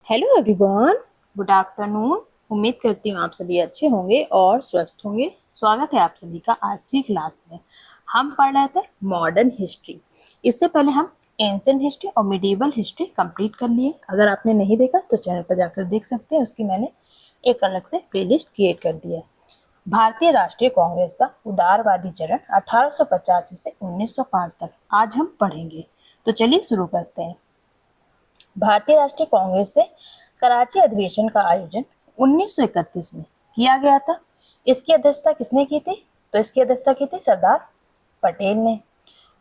Hello everyone, good afternoon. उम्मीद करती हूँ आप सभी अच्छे होंगे और स्वस्थ होंगे। स्वागत है आप सभी का आज की क्लास में। हम पढ़ रहे थे मॉडर्न हिस्ट्री। इससे पहले हम एंशिएंट हिस्ट्री और मिडिवल हिस्ट्री कंप्लीट कर लिए। अगर आपने नहीं देखा तो चैनल पर जाकर देख सकते हैं, उसकी मैंने एक अलग से प्लेलिस्ट क्रिएट कर दी है। भारतीय राष्ट्रीय कांग्रेस का उदारवादी चरण 1885 से 1905 तक आज हम पढ़ेंगे। तो चलिए शुरू करते हैं। भारतीय राष्ट्रीय कांग्रेस से कराची अधिवेशन का आयोजन 1931 में किया गया था। इसकी अध्यक्षता किसने की थी? तो इसकी अध्यक्षता की थी सरदार पटेल ने।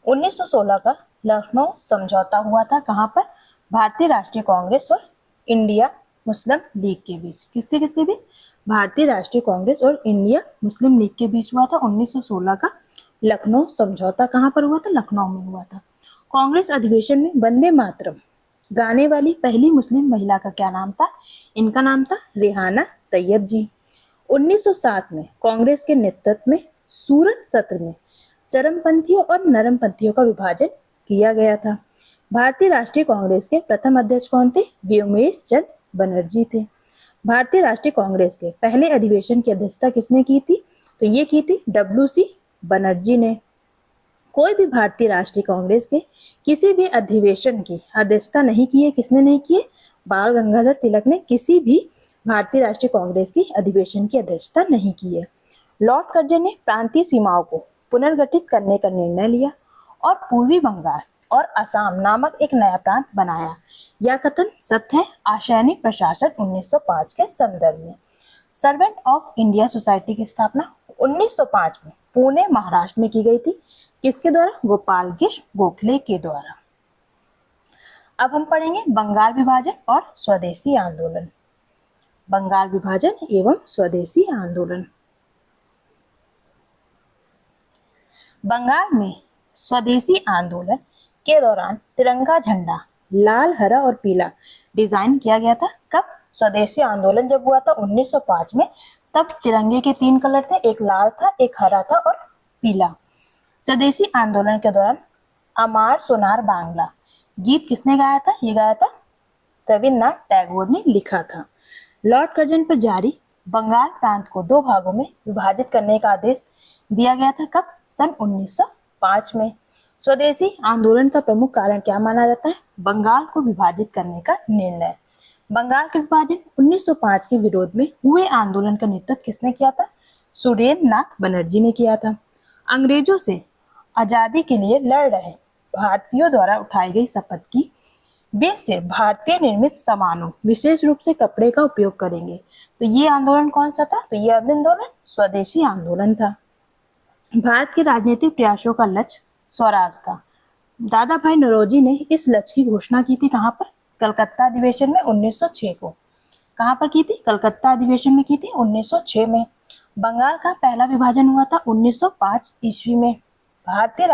1916 का लखनऊ समझौता हुआ था। कहाँ पर? भारतीय राष्ट्रीय कांग्रेस और इंडिया मुस्लिम लीग के बीच। किसके किसके बीच? भारतीय राष्ट्रीय कांग्रेस और इंडिया मुस्लिम लीग के बीच हुआ था 1916 का लखनऊ समझौता। कहाँ पर हुआ था? लखनऊ में हुआ था। कांग्रेस अधिवेशन में वंदे मातरम गाने वाली पहली मुस्लिम महिला का क्या नाम था? इनका नाम था रेहाना तैयब जी। 1907 में कांग्रेस के नेतृत्व में सूरत सत्र में चरमपंथियों और नरमपंथियों का विभाजन किया गया था। भारतीय राष्ट्रीय कांग्रेस के प्रथम अध्यक्ष कौन थे? व्योमेश चंद्र बनर्जी थे। भारतीय राष्ट्रीय कांग्रेस के पहले अधिवेशन की अध्यक्षता किसने की थी? तो ये की थी WC बनर्जी ने। कोई भी भारतीय राष्ट्रीय कांग्रेस के किसी भी अधिवेशन की अध्यक्षता नहीं की है। किसने नहीं की है? बाल गंगाधर तिलक ने किसी भी भारतीय राष्ट्रीय कांग्रेस की अधिवेशन की अध्यक्षता नहीं की है। लॉर्ड कर्जन ने प्रांतीय सीमाओं को पुनर्गठित करने का निर्णय लिया और पूर्वी बंगाल और असम नामक एक नया प्रांत बनाया। यह कथन सत्य है। आशयनिक प्रशासन 1905 के संदर्भ में। सर्वेंट ऑफ इंडिया सोसाइटी की स्थापना 1905 में पुणे महाराष्ट्र में की गई थी। किसके द्वारा? गोपाल कृष्ण गोखले के द्वारा। अब हम पढ़ेंगे बंगाल विभाजन और स्वदेशी आंदोलन। बंगाल विभाजन एवं स्वदेशी आंदोलन। बंगाल में स्वदेशी आंदोलन के दौरान तिरंगा झंडा लाल, हरा और पीला डिजाइन किया गया था। कब? स्वदेशी आंदोलन जब हुआ था 1905 में, तब तिरंगे के 3 कलर थे, एक लाल था, एक हरा था और पीला। स्वदेशी आंदोलन के दौरान अमार सोनार बांग्ला गीत किसने गाया था? ये गाया था रविन्द्रनाथ टैगोर ने लिखा था। लॉर्ड कर्जन पर जारी बंगाल प्रांत को 2 भागों में विभाजित करने का आदेश दिया गया था। कब? सन 1905 में। स्वदेशी आंदोलन का प्रमुख कारण क्या माना जाता है? बंगाल को विभाजित करने का निर्णय। बंगाल के विभाजन 1905 के विरोध में हुए आंदोलन का नेतृत्व किसने किया था? सुरेंद्र नाथ बनर्जी ने किया था। अंग्रेजों से आजादी के लिए लड़ रहे भारतीयों द्वारा उठाई गई शपथ की वे सिर्फ भारतीय निर्मित सामानों, विशेष रूप से कपड़े का उपयोग करेंगे। तो ये आंदोलन कौन सा था? तो ये आंदोलन स्वदेशी आंदोलन था। भारत के राजनीतिक प्रयासों का लक्ष्य स्वराज था। दादा भाई नौरोजी ने इस लक्ष्य की घोषणा की थी। कहाँ पर? कलकत्ता अधिवेशन में 1906 को। कहाँ पर की थी? कलकत्ता अधिवेशन में की थी 1906 में। बंगाल का पहला विभाजन हुआ था 1905 ईस्वी में। भारतीय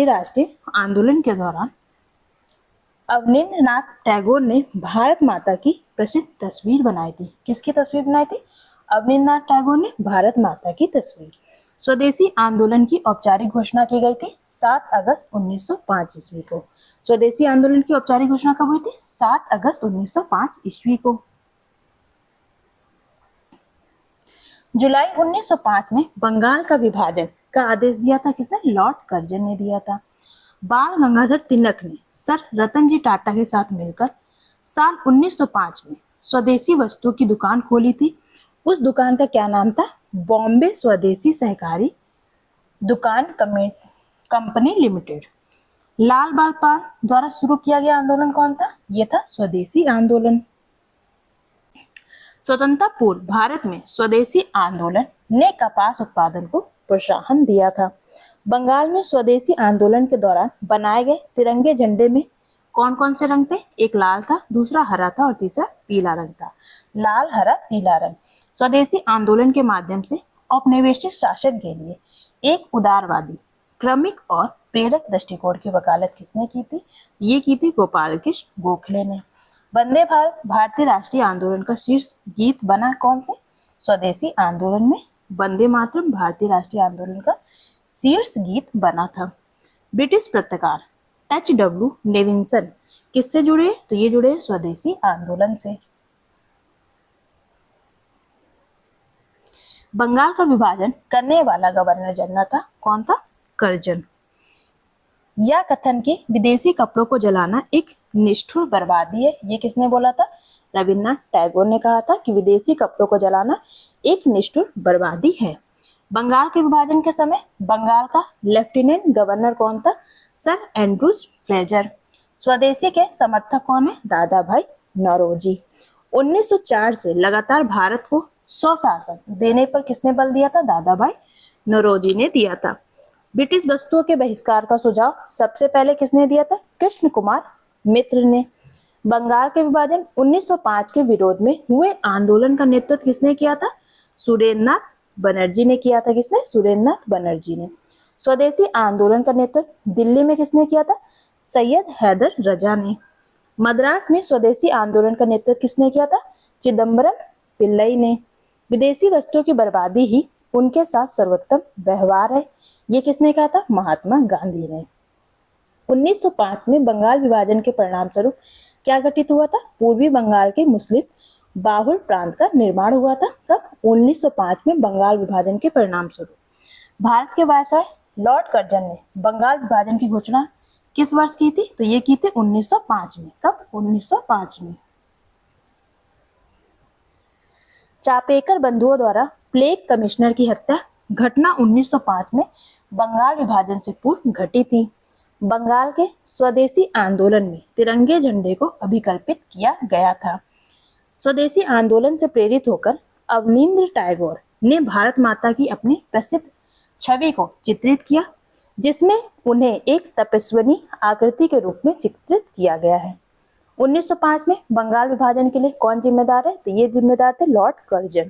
राष्ट्रीय आंदोलन के दौरान अवनींद्रनाथ टैगोर ने भारत माता की प्रसिद्ध तस्वीर बनाई थी। किसकी तस्वीर बनाई थी? अवनींद्रनाथ टैगोर ने भारत माता की तस्वीर। स्वदेशी आंदोलन की औपचारिक घोषणा की गई थी 7 अगस्त 1905 ईस्वी को। स्वदेशी आंदोलन की औपचारिक घोषणा कब हुई थी? 7 अगस्त 1905 ईस्वी को। जुलाई 1905 में बंगाल का विभाजन का आदेश दिया था किसने? लॉर्ड कर्जन ने दिया था। बाल गंगाधर तिलक ने सर रतन जी टाटा के साथ मिलकर साल 1905 में स्वदेशी वस्तुओं की दुकान खोली थी। उस दुकान का क्या नाम था? बॉम्बे स्वदेशी सहकारी दुकान कंपनी लिमिटेड। लाल बाल पाल द्वारा शुरू किया गया आंदोलन कौन था? यह था स्वदेशी आंदोलन। स्वतंत्रता पूर्व भारत में स्वदेशी आंदोलन ने कपास उत्पादन को प्रोत्साहन दिया था। बंगाल में स्वदेशी आंदोलन के दौरान बनाए गए तिरंगे झंडे में कौन कौन से रंग थे? एक लाल था, दूसरा हरा था और तीसरा पीला रंग था। लाल, हरा, पीला रंग। स्वदेशी आंदोलन के माध्यम से औपनिवेशिक शासन के लिए एक उदारवादी, क्रमिक और प्रेरक दृष्टिकोण की वकालत किसने की थी? ये की थी गोपाल कृष्ण गोखले ने। वंदे भारत भारतीय राष्ट्रीय आंदोलन का शीर्ष गीत बना कौन से? स्वदेशी आंदोलन में वंदे मातरम भारतीय राष्ट्रीय आंदोलन का शीर्ष गीत बना था। ब्रिटिश पत्रकार H.W. डेविसन किससे जुड़े? तो ये जुड़े स्वदेशी आंदोलन से। बंगाल का विभाजन करने वाला गवर्नर जनरल था कौन था? कर्जन। यह कथन कि विदेशी कपड़ों को जलाना एक निष्ठुर बर्बादी है, ये किसने बोला था? रविन्द्रनाथ टैगोर ने कहा था कि विदेशी कपड़ों को जलाना एक निष्ठुर बर्बादी है। बंगाल के विभाजन के समय बंगाल का लेफ्टिनेंट गवर्नर कौन था? Sir Andrews Fraser. स्वदेशी के समर्थक कौन है? दादा भाई नौरोजी। 1904 से लगातार भारत को स्वशासन देने पर किसने बल दिया था? दादा भाई नौरोजी ने दिया था। ब्रिटिश वस्तुओं के बहिष्कार का सुझाव सबसे पहले किसने दिया था? कृष्ण कुमार मित्र ने। बंगाल के विभाजन 1905 के विरोध में हुए आंदोलन का नेतृत्व किसने किया था? सुरेंद्रनाथ बनर्जी ने किया था। किसने? सुरेंद्रनाथ बनर्जी ने। स्वदेशी आंदोलन का नेतृत्व दिल्ली में किसने किया था? सैयद हैदर रजा ने। मद्रास में स्वदेशी आंदोलन का नेतृत्व किसने किया था? चिदम्बरम पिल्लई ने। विदेशी वस्तुओं की बर्बादी ही उनके साथ सर्वोत्तम व्यवहार है, ये किसने कहा था? महात्मा गांधी ने। 1905 में बंगाल विभाजन के परिणाम स्वरूप क्या घटित हुआ था? पूर्वी बंगाल के मुस्लिम बाहुल प्रांत का निर्माण हुआ था। कब? 1905 में बंगाल विभाजन के परिणाम स्वरूप। भारत के वायसराय लॉर्ड कर्जन ने बंगाल विभाजन की घोषणा किस वर्ष की थी? तो ये की थी 1905 में। कब? 1905 में। चापेकर बंधुओं द्वारा प्लेग कमिश्नर की हत्या घटना 1905 में बंगाल विभाजन से पूर्व घटी थी। बंगाल के स्वदेशी आंदोलन में तिरंगे झंडे को अभिकल्पित किया गया था। स्वदेशी आंदोलन से प्रेरित होकर अवनींद्र टैगोर ने भारत माता की अपनी प्रसिद्ध छवि को चित्रित किया, जिसमें उन्हें एक तपस्विनी आकृति के रूप में चित्रित किया गया है। 1905 में बंगाल विभाजन के लिए कौन जिम्मेदार है? तो ये जिम्मेदार थे Lord Curzon.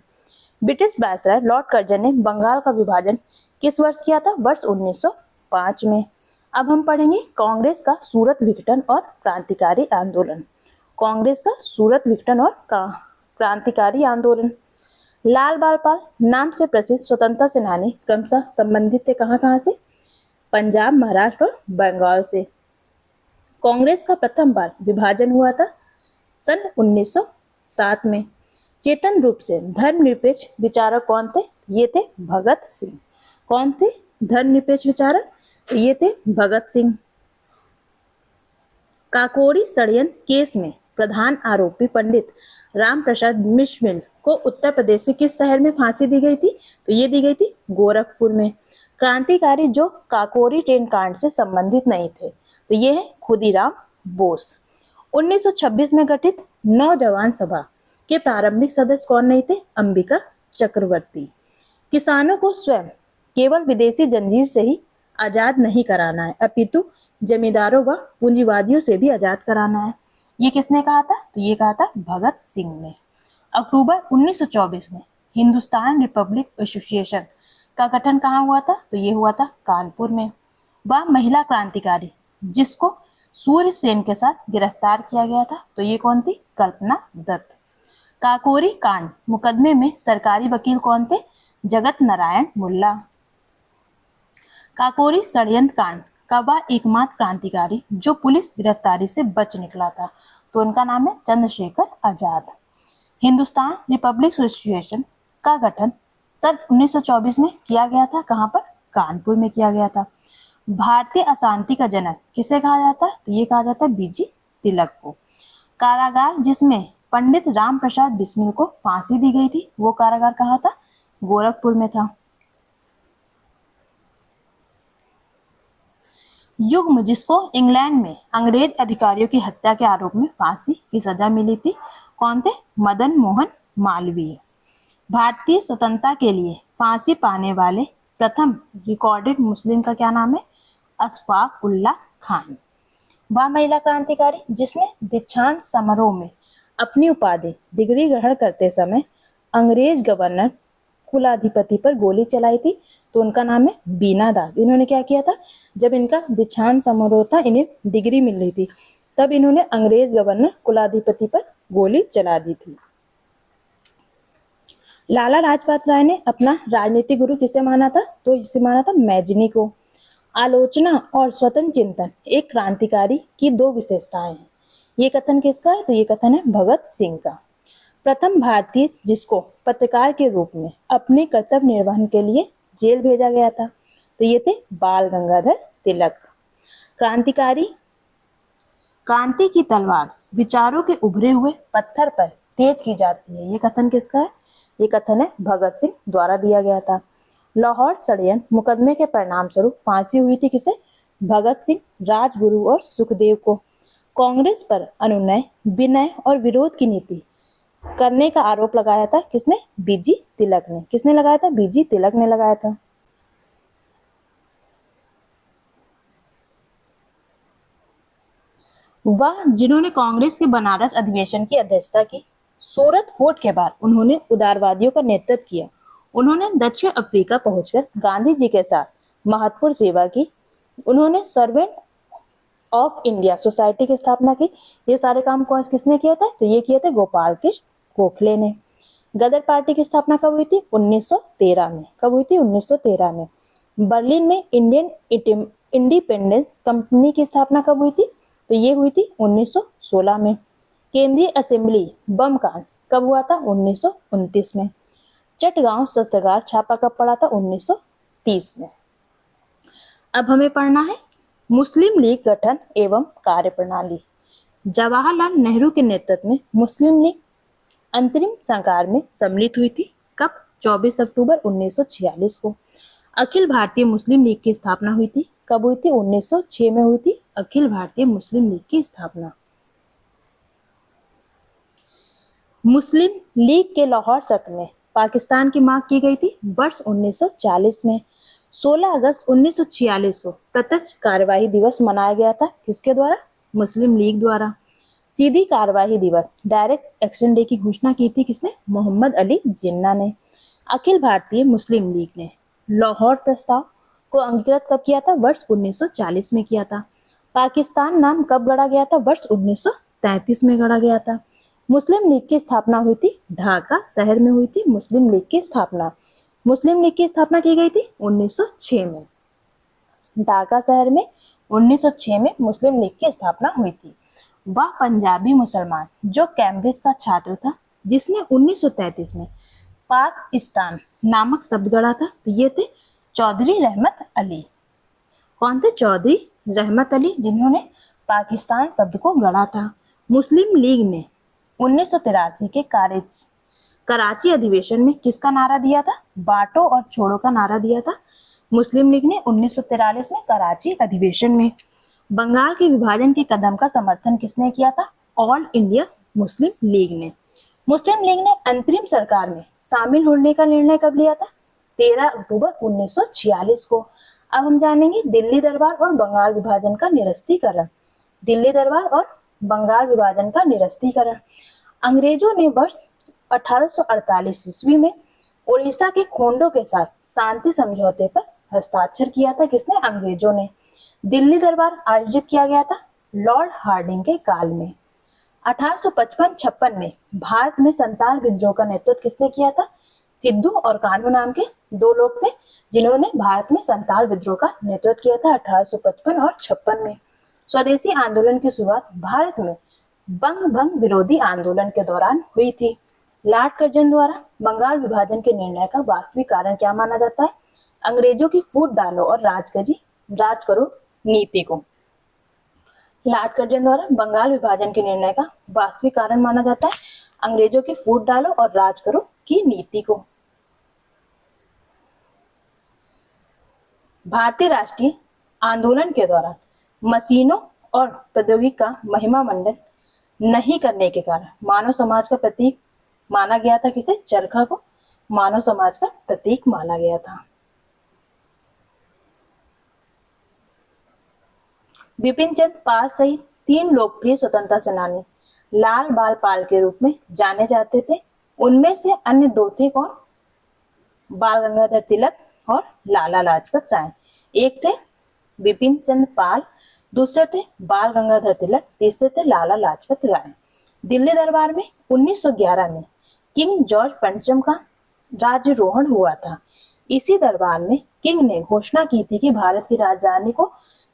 British viceroy Lord Curzon ने बंगाल का विभाजन किस वर्ष किया था? वर्ष 1905 में। अब हम पढ़ेंगे कांग्रेस का सूरत विघटन और क्रांतिकारी आंदोलन। कांग्रेस का सूरत विघटन और क्रांतिकारी आंदोलन। लाल बाल पाल नाम से प्रसिद्ध स्वतंत्रता सेनानी क्रमशः संबंधित थे कहां से? पंजाब, महाराष्ट्र और बंगाल से। कांग्रेस का प्रथम बार विभाजन हुआ था सन 1907 में। चेतन रूप से धर्मनिरपेक्ष विचारक कौन थे? ये थे भगत सिंह। कौन थे धर्मनिरपेक्ष विचारक? ये थे भगत सिंह। काकोरी षड्यंत्र केस में प्रधान आरोपी पंडित राम प्रसाद बिस्मिल को उत्तर प्रदेश के किस शहर में फांसी दी गई थी? तो ये दी गई थी गोरखपुर में। क्रांतिकारी जो काकोरी ट्रेन कांड से संबंधित नहीं थे, तो ये है खुदीराम बोस। 1926 में गठित नौजवान सभा के प्रारंभिक सदस्य कौन नहीं थे? अंबिका चक्रवर्ती। किसानों को स्वयं केवल विदेशी जंजीर से ही आजाद नहीं कराना है, अपितु जमींदारों व पूंजीवादियों से भी आजाद कराना है, ये किसने कहा था? तो ये कहा था भगत सिंह ने। अक्टूबर 1924 में हिंदुस्तान रिपब्लिक एसोसिएशन का गठन कहाँ हुआ था? तो ये हुआ था कानपुर में। वह महिला क्रांतिकारी जिसको सूर्य सेन के साथ गिरफ्तार किया गया था, तो ये कौन थी? कल्पना दत्त। काकोरी कांड मुकदमे में सरकारी वकील कौन थे? जगत नारायण मुल्ला। काकोरी षड्यंत्र कांड का वह एकमात्र क्रांतिकारी जो पुलिस गिरफ्तारी से बच निकला था, तो उनका नाम है चंद्रशेखर आजाद। हिंदुस्तान रिपब्लिक एसोसिएशन का गठन सन 1924 में किया गया था। कहाँ पर? कानपुर में किया गया था। भारतीय अशांति का जनक किसे कहा जाता है? तो ये कहा जाता है बीजी तिलक को। कारागार जिसमें पंडित राम प्रसाद बिस्मिल को फांसी दी गई थी, वो कारागार कहाँ था? गोरखपुर में था। युग्म जिसको इंग्लैंड में अंग्रेज अधिकारियों की हत्या के आरोप में फांसी की सजा मिली थी, कौन थे? मदन मोहन मालवीय। भारतीय स्वतंत्रता के लिए फांसी पाने वाले प्रथम रिकॉर्डेड मुस्लिम का क्या नाम है? अशफाक उल्लाह खान। वह महिला क्रांतिकारी जिसने दीक्षांत समारोह में अपनी उपाधि डिग्री ग्रहण करते समय अंग्रेज गवर्नर कुलाधिपति पर गोली चलाई थी, तो उनका नाम है बीना दास। इन्होंने क्या किया था? जब इनका दीक्षांत समारोह था, इन्हें डिग्री मिल रही थी, तब इन्होंने अंग्रेज गवर्नर कुलाधिपति पर गोली चला दी थी। लाला लाजपत राय ने अपना राजनीतिक गुरु किसे माना था? तो इसे माना था मैजिनी को। आलोचना और स्वतंत्र चिंतन एक क्रांतिकारी की दो विशेषताएं हैं। ये कथन किसका है? तो ये कथन है भगत सिंह का। प्रथम भारतीय जिसको पत्रकार के रूप में अपने कर्तव्य निर्वहन के लिए जेल भेजा गया था, तो ये थे बाल गंगाधर तिलक। क्रांतिकारी, क्रांति की तलवार विचारों के उभरे हुए पत्थर पर तेज की जाती है। ये कथन किसका है? ये कथन है भगत सिंह द्वारा दिया गया था। लाहौर षड्यंत्र मुकदमे के परिणाम स्वरूप फांसी हुई थी किसे? भगत सिंह, राजगुरु और सुखदेव को। कांग्रेस पर अनुनय, विनय और विरोध की नीति करने का आरोप लगाया था किसने? बीजी तिलक ने। किसने लगाया था? बीजी तिलक ने लगाया था। वह जिन्होंने कांग्रेस के बनारस अधिवेशन की अध्यक्षता की। सूरत फूट के बाद उन्होंने उदारवादियों का नेतृत्व किया। उन्होंने दक्षिण अफ्रीका पहुंचकर गांधी जी के साथ महत्वपूर्ण सेवा की। उन्होंने सर्वेंट ऑफ इंडिया सोसाइटी की स्थापना की। ये सारे काम कौन किसने किया था? तो ये किए थे गोपाल कृष्ण गोखले ने। गदर पार्टी की स्थापना कब हुई थी? 1913 में। कब हुई थी? 1913 में। बर्लिन में इंडियन इंडिपेंडेंस कंपनी की स्थापना कब हुई थी? तो ये हुई थी 1916 में। केंद्रीय असेंबली बम कांड कब हुआ था? 1929 में। चटगांव शस्त्रागार छापा कब पड़ा था? 1930 में। अब हमें पढ़ना है मुस्लिम लीग गठन एवं कार्यप्रणाली। जवाहरलाल नेहरू के नेतृत्व में मुस्लिम लीग अंतरिम सरकार में सम्मिलित हुई थी। कब? 24 अक्टूबर 1946 को। अखिल भारतीय मुस्लिम लीग की स्थापना हुई थी। कब हुई थी? 1906 में हुई थी अखिल भारतीय मुस्लिम लीग की स्थापना। मुस्लिम लीग के लाहौर सत्र में पाकिस्तान की मांग की गई थी वर्ष 1940 में। 16 अगस्त 1946 को प्रत्यक्ष कार्यवाही दिवस मनाया गया था। किसके द्वारा? मुस्लिम लीग द्वारा। सीधी कार्यवाही दिवस डायरेक्ट एक्शन डे की घोषणा की थी किसने? मोहम्मद अली जिन्ना ने। अखिल भारतीय मुस्लिम लीग ने लाहौर प्रस्ताव को अंगीकृत कब किया था? वर्ष 1940 में किया था। पाकिस्तान नाम कब गढ़ा गया था? वर्ष 1933 में गढ़ा गया था। मुस्लिम लीग की स्थापना हुई थी ढाका शहर में हुई थी। मुस्लिम लीग की स्थापना की गई थी 1906 में। ढाका शहर में 1906 में मुस्लिम लीग की स्थापना हुई थी। वह पंजाबी मुसलमान जो कैम्ब्रिज का छात्र था, जिसने 1933 में पाकिस्तान नामक शब्द गढ़ा था, तो ये थे चौधरी रहमत अली। कौन थे? चौधरी रहमत अली, जिन्होंने पाकिस्तान शब्द को गढ़ा था। मुस्लिम लीग ने 1983 के कराची अधिवेशन में किसका नारा दिया था? बांटो और छोड़ो का नारा दिया था मुस्लिम लीग ने 1943 में कराची अधिवेशन में। बंगाल के विभाजन के कदम का समर्थन किसने किया था? ऑल इंडिया मुस्लिम लीग ने। मुस्लिम लीग ने अंतरिम सरकार में शामिल होने का निर्णय कब लिया था? 13 अक्टूबर 1946 को। अब हम जानेंगे दिल्ली दरबार और बंगाल विभाजन का निरस्तीकरण। दिल्ली दरबार और बंगाल विभाजन का निरस्तीकरण। अंग्रेजों ने वर्ष 1848 ईस्वी में उड़ीसा के खोंडो के साथ शांति समझौते पर हस्ताक्षर किया था। किसने? अंग्रेजों ने। दिल्ली दरबार आयोजित किया गया था लॉर्ड हार्डिंग के काल में। 1855-56 में भारत में संताल विद्रोह का नेतृत्व किसने किया था? सिद्धू और कान्हू नाम के दो लोग थे, जिन्होंने भारत में संताल विद्रोह का नेतृत्व किया था 1855 और 56 में। स्वदेशी आंदोलन की शुरुआत भारत में बंग भंग विरोधी आंदोलन के दौरान हुई थी। लॉर्ड कर्जन द्वारा बंगाल विभाजन के निर्णय का वास्तविक कारण क्या माना जाता है? अंग्रेजों की फूट डालो और राज करो नीति को। लॉर्ड कर्जन द्वारा बंगाल विभाजन के निर्णय का वास्तविक कारण माना जाता है अंग्रेजों की फूट डालो और राज करो की नीति को। भारतीय राष्ट्रीय आंदोलन के दौरान मशीनों और प्रौद्योगिकी का महिमा मंडन नहीं करने के कारण मानव समाज का प्रतीक माना गया था किसे? चरखा को मानव समाज का प्रतीक माना गया था। बिपिन चंद्र पाल सहित 3 लोकप्रिय स्वतंत्रता सेनानी लाल बाल पाल के रूप में जाने जाते थे। उनमें से अन्य 2 थे कौन? बाल गंगाधर तिलक और लाला लाजपत राय। एक थे बिपिन चंद्र पाल, दूसरे थे बाल गंगाधर तिलक, तीसरे थे लाला लाजपत राय। दिल्ली दरबार में 1911 में किंग जॉर्ज पंचम का राज्यारोहण हुआ था। इसी दरबार में किंग ने घोषणा की थी कि भारत की राजधानी को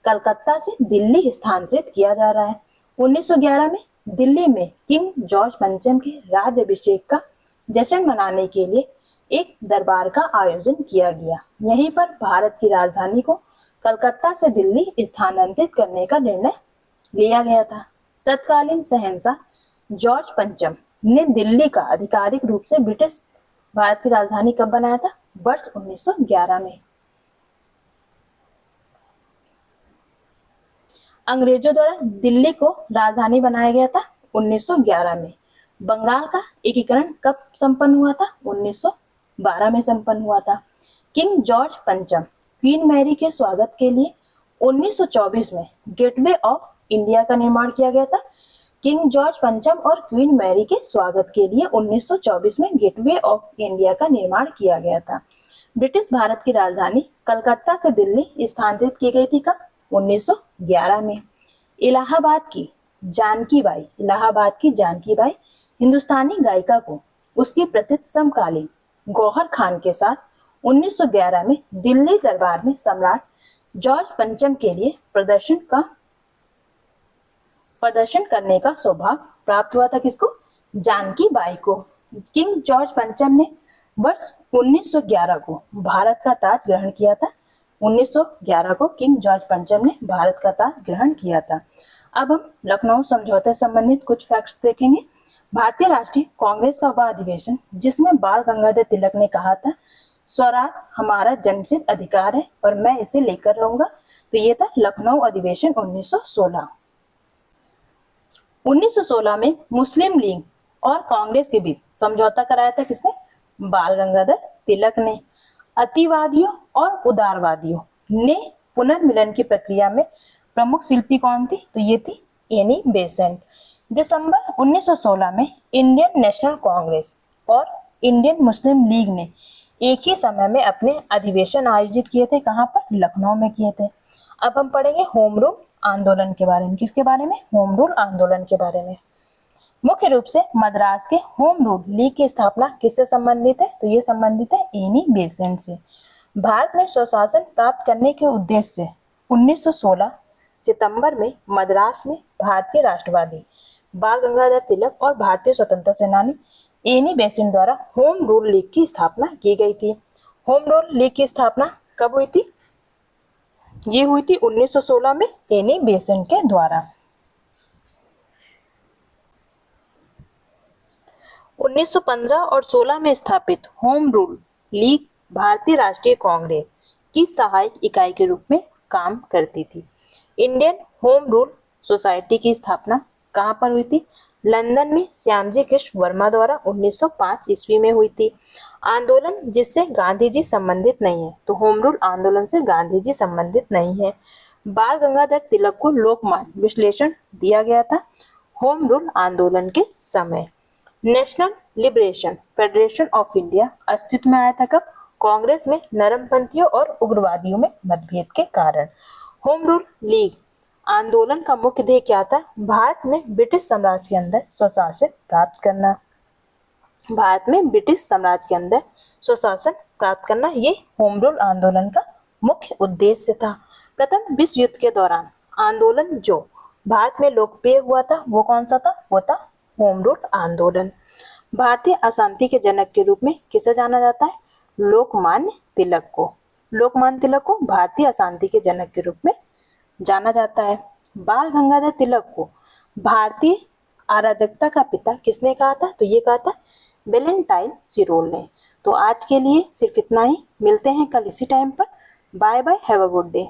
कलकत्ता से दिल्ली स्थानांतरित किया जा रहा है। 1911 में दिल्ली में किंग जॉर्ज पंचम के राज्याभिषेक का जश्न मनाने के लिए एक दरबार का आयोजन किया गया। यहीं पर भारत की राजधानी को कलकत्ता से दिल्ली स्थानांतरित करने का निर्णय लिया गया था। तत्कालीन शहंशाह जॉर्ज पंचम ने दिल्ली का आधिकारिक रूप से ब्रिटिश भारत की राजधानी कब बनाया था? वर्ष 1911 में। अंग्रेजों द्वारा दिल्ली को राजधानी बनाया गया था 1911 में। बंगाल का एकीकरण कब संपन्न हुआ था? 1912 में संपन्न हुआ था। किंग जॉर्ज पंचम क्वीन मैरी के स्वागत के लिए 1924 में गेटवे ऑफ इंडिया का निर्माण किया गया था। किंग जॉर्ज पंचम और क्वीन मैरी के स्वागत के लिए 1924 में गेटवे ऑफ इंडिया का निर्माण किया गया था। ब्रिटिश भारत की राजधानी कलकत्ता से दिल्ली स्थानांतरित की गई थी कब? 1911 में। इलाहाबाद की जानकी बाई हिंदुस्तानी गायिका को उसकी प्रसिद्ध समकालीन गौहर खान के साथ 1911 में दिल्ली दरबार में सम्राट जॉर्ज पंचम के लिए प्रदर्शन करने का सौभाग्य प्राप्त हुआ था। किसको? जानकी बाई को। किंग जॉर्ज पंचम ने वर्ष 1911 को भारत का ताज ग्रहण किया था। 1911 को किंग जॉर्ज पंचम ने भारत का ताज ग्रहण किया था। अब हम लखनऊ समझौते से संबंधित कुछ फैक्ट्स देखेंगे। भारतीय राष्ट्रीय कांग्रेस का वह अधिवेशन जिसमें बाल गंगाधर तिलक ने कहा था स्वराज हमारा जन्मसिद्ध अधिकार है और मैं इसे लेकर रहूंगा, तो ये था लखनऊ अधिवेशन 1916। 1916 में मुस्लिम लीग और कांग्रेस के बीच समझौता कराया था। किसने? बाल गंगाधर तिलक ने। अतिवादियों और उदारवादियों ने पुनर्मिलन की प्रक्रिया में प्रमुख शिल्पी कौन थी? तो ये थी एनी बेसेंट। दिसंबर 1916 में इंडियन नेशनल कांग्रेस और इंडियन मुस्लिम लीग ने एक ही समय में अपने अधिवेशन आयोजित किए थे। कहाँ पर? लखनऊ में किए थे। अब हम पढ़ेंगे होम रूल आंदोलन के बारे में। किसके बारे में? होम रूल आंदोलन के बारे में। मुख्य रूप से मद्रास के होम रूल लीग की स्थापना किससे संबंधित है? तो ये संबंधित है एनी बेसेंट से। भारत में स्वशासन प्राप्त करने के उद्देश्य से 1916 सितंबर में मद्रास में भारतीय राष्ट्रवादी बाल गंगाधर तिलक और भारतीय स्वतंत्रता सेनानी एनी बेसेंट द्वारा होम रूल लीग की स्थापना की गई थी। होम रूल लीग की स्थापना कब हुई थी? ये हुई थी 1916 में एनी बेसेंट के द्वारा। 1915 और 16 में स्थापित होम रूल लीग भारतीय राष्ट्रीय कांग्रेस की सहायक इकाई के रूप में काम करती थी। इंडियन होम रूल सोसाइटी की स्थापना कहाँ पर हुई थी? लंदन में श्यामजी कृष्ण वर्मा द्वारा 1905 ईस्वी में हुई थी। आंदोलन जिससे गांधी जी संबंधित नहीं है, तो होम रूल आंदोलन से गांधी जी संबंधित नहीं है। बाल गंगाधर तिलक को लोकमान्य विश्लेषण दिया गया था होम रूल आंदोलन के समय। National liberation federation of India अस्तित्व में आया था कब? कांग्रेस में नरमपंथियों और उग्रवादियों में मतभेद के कारण। होम रूल लीग आंदोलन का मुख्य ध्येय क्या था? भारत में ब्रिटिश साम्राज्य के अंदर स्वशासन प्राप्त करना। भारत में ब्रिटिश साम्राज्य के अंदर स्वशासन प्राप्त करना, ये होम रूल आंदोलन का मुख्य उद्देश्य था। प्रथम विश्व युद्ध के दौरान आंदोलन जो भारत में लोकप्रिय हुआ था वो कौन सा था? वो था होम रूल आंदोलन। भारतीय अशांति के जनक के रूप में किसे जाना जाता है? लोकमान्य तिलक को। लोकमान्य तिलक को भारतीय अशांति के जनक के रूप में जाना जाता है। बाल गंगाधर तिलक को भारतीय अराजकता का पिता किसने कहा था? तो ये कहा था वैलेंटाइन सिरोल ने। तो आज के लिए सिर्फ इतना ही। मिलते हैं कल इसी टाइम पर। Bye bye, have a good day.